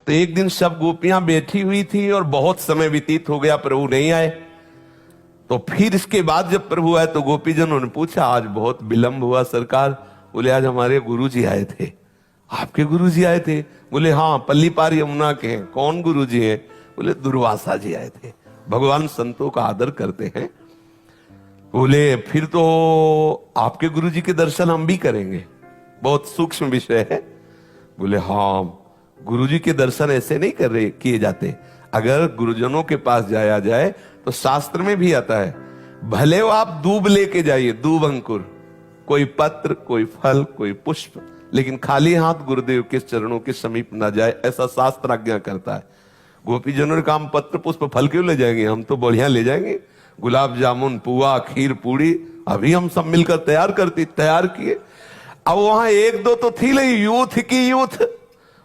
तो एक दिन सब गोपियां बैठी हुई थी और बहुत समय व्यतीत हो गया, प्रभु नहीं आए। तो फिर इसके बाद जब प्रभु आए तो गोपीजनों ने पूछा, आज बहुत विलंब हुआ सरकार। बोले, आज हमारे गुरुजी आए थे। आपके गुरुजी आए थे? बोले, हाँ, पल्ली पार यमुना के हैं। कौन गुरुजी हैं? बोले, दुर्वासा जी आए थे। भगवान संतों का आदर करते हैं। बोले, फिर तो आपके गुरुजी के दर्शन हम भी करेंगे, बहुत सूक्ष्म विषय है। बोले, हाँ, गुरुजी के दर्शन ऐसे नहीं किए जाते। अगर गुरुजनों के पास जाया जाए तो शास्त्र में भी आता है, भले वो आप दूब लेके जाइए, दूब अंकुर, कोई पत्र, कोई फल, कोई पुष्प, लेकिन खाली हाथ गुरुदेव के चरणों के समीप ना जाए, ऐसा शास्त्र आज्ञा करता है। गोपीजनों ने कहा, हम पत्र पुष्प फल क्यों ले जाएंगे, हम तो बढ़िया ले जाएंगे, गुलाब जामुन, पुआ, खीर, पूड़ी, अभी हम सब मिलकर तैयार किए। अब वहां एक दो तो थी नहीं, यूथ की यूथ,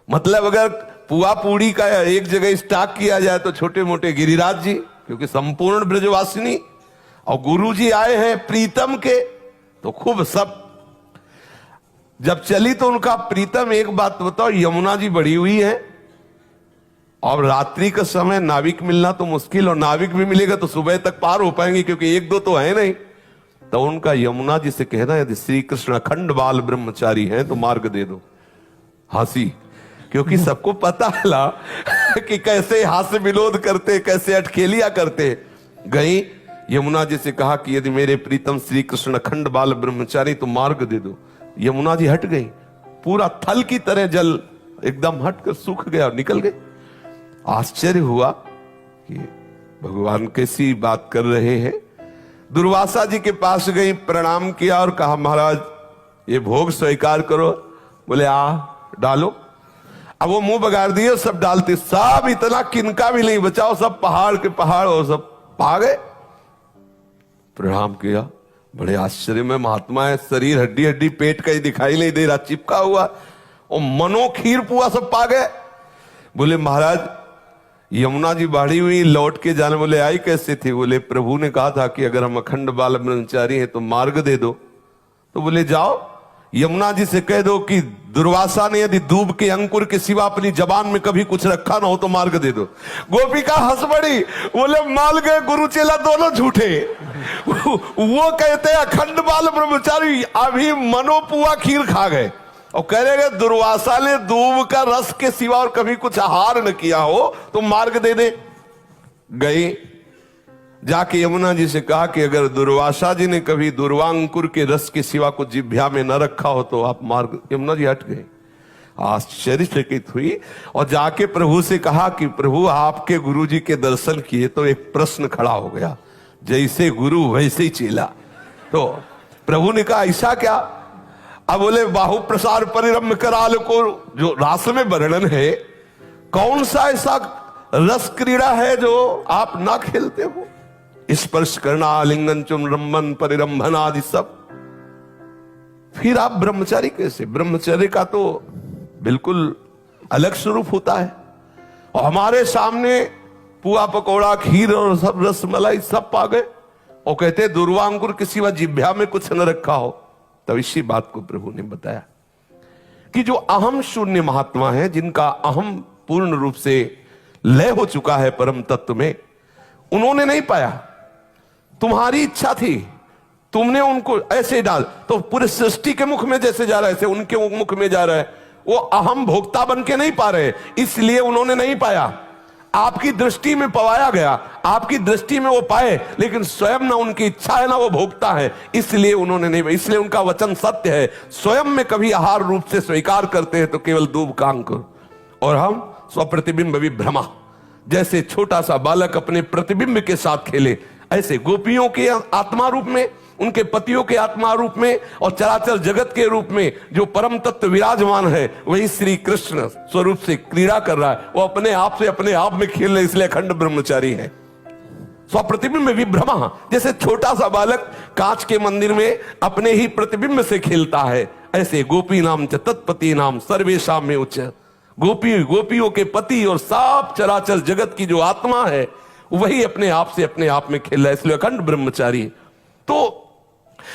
मतलब अगर पुआ पूड़ी का एक जगह स्टॉक किया जाए तो छोटे मोटे गिरिराज जी, क्योंकि संपूर्ण ब्रजवासिनी, और गुरु जी आए हैं प्रीतम के, तो खूब सब जब चली तो उनका प्रीतम, एक बात बताओ, यमुना जी बढ़ी हुई है और रात्रि का समय नाविक मिलना तो मुश्किल, और नाविक भी मिलेगा तो सुबह तक पार हो पाएंगे, क्योंकि एक दो तो है नहीं। तो उनका यमुना जी से कहना, यदि श्री कृष्ण अखंड बाल ब्रह्मचारी हैं तो मार्ग दे दो। हंसी, क्योंकि सबको पता है कि कैसे हास्य विनोद करते, कैसे अटखेलिया करते। गई यमुना जी से कहा कि यदि मेरे प्रीतम श्री कृष्ण अखंड बाल ब्रह्मचारी तो मार्ग दे दो। यमुना जी हट गई, पूरा थल की तरह जल एकदम हटकर सूख गया और निकल गए। आश्चर्य हुआ कि भगवान कैसी बात कर रहे हैं। दुर्वासा जी के पास गई, प्रणाम किया और कहा, महाराज ये भोग स्वीकार करो। बोले, आ डालो। अब वो मुंह बगाड़ दिए, सब डालते, सब इतना किनका भी नहीं बचाओ, सब पहाड़ के पहाड़ और सब पा गए। प्रणाम किया, बड़े आश्चर्य में महात्मा है, शरीर हड्डी हड्डी, पेट का ही दिखाई नहीं दे रहा, चिपका हुआ, और मनो खीर पुआ सब पा गए। बोले, महाराज यमुना जी बाढ़ी हुई, लौट के जाने। बोले, आई कैसे थी? बोले, प्रभु ने कहा था कि अगर हम अखंड बाल ब्रह्मचारी हैं तो मार्ग दे दो। तो बोले, जाओ यमुना जी से कह दो कि दुर्वासा ने यदि दूब के अंकुर के सिवा अपनी जबान में कभी कुछ रखा ना हो तो मार्ग दे दो। गोपिका हंस पड़ी, बोले, मान गए गुरु चेला दोनों झूठे। वो कहते अखंड बाल ब्रह्मचारी, अभी मनोपुआ खीर खा गए, और कह रहे दुर्वासा ने दूब का रस के सिवा और कभी कुछ आहार न किया हो तो मार्ग दे दे। गई, जाके यमुना जी से कहा कि अगर दुर्वासा जी ने कभी दुर्वांकुर के रस के सिवा कुछ जिह्वा में न रखा हो तो आप मार्ग। यमुना जी हट गए, आश्चर्यचकित हुई और जाके प्रभु से कहा कि प्रभु आपके गुरु जी के दर्शन किए तो एक प्रश्न खड़ा हो गया, जैसे गुरु वैसे ही चेला। तो प्रभु ने कहा, ऐसा क्या? अब बोले, बाहु प्रसार परिरम्भ कराल को जो रास में वर्णन है, कौन सा ऐसा रस क्रीड़ा है जो आप ना खेलते हो? स्पर्श करना, आलिंगन, चुम्बन, परिरंभन आदि सब। फिर आप ब्रह्मचारी कैसे? ब्रह्मचर्य का तो बिल्कुल अलग स्वरूप होता है। और हमारे सामने पुआ पकौड़ा, खीर और सब रसमलाई सब पा गए, और कहते दुर्वांकुर किसी व जिह्वा में कुछ न रखा हो। तब इसी बात को प्रभु ने बताया कि जो अहम शून्य महात्मा है, जिनका अहम पूर्ण रूप से लय हो चुका है परम तत्व में, उन्होंने नहीं पाया। तुम्हारी इच्छा थी, तुमने उनको ऐसे डाल, तो पूरे सृष्टि के मुख में जैसे जा रहा है ऐसे उनके मुख में जा रहा है। वो अहम भोक्ता बन के नहीं पा रहे, इसलिए उन्होंने नहीं पाया। आपकी दृष्टि में पवाया गया, आपकी दृष्टि में वो पाए, लेकिन स्वयं ना उनकी इच्छा है ना वो भोक्ता है, इसलिए उन्होंने नहीं। इसलिए उनका वचन सत्य है, स्वयं में कभी आहार रूप से स्वीकार करते हैं तो केवल दूब का अंकुर, और हम स्वप्रतिबिंब विभ्रमा। जैसे छोटा सा बालक अपने प्रतिबिंब के साथ खेले, ऐसे गोपियों के आत्मा रूप में, उनके पतियों के आत्मा रूप में, और चराचर जगत के रूप में जो परम तत्व विराजमान है, वही श्री कृष्ण स्वरूप से क्रीड़ा कर रहा है। वो अपने आप से अपने आप में खेल रहे, इसलिए अखंड ब्रह्मचारी है। स्वप्रतिबिंब विभ्रमा, जैसे छोटा सा बालक कांच के मंदिर में अपने ही प्रतिबिंब से खेलता है, ऐसे गोपी नाम च तत्पति नाम सर्वेशाम में उच्च। गोपियों के पति और सब चराचर जगत की जो आत्मा है, वही अपने आप से अपने आप में खेल रहा है, इसलिए अखंड ब्रह्मचारी। तो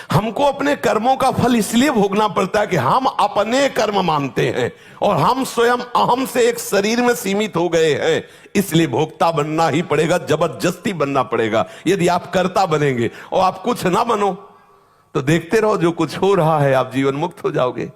हमको अपने कर्मों का फल इसलिए भोगना पड़ता है कि हम अपने कर्म मानते हैं और हम स्वयं अहम से एक शरीर में सीमित हो गए हैं, इसलिए भोक्ता बनना ही पड़ेगा, जबरदस्ती बनना पड़ेगा। यदि आप कर्ता बनेंगे और आप कुछ ना बनो तो देखते रहो जो कुछ हो रहा है, आप जीवन मुक्त हो जाओगे।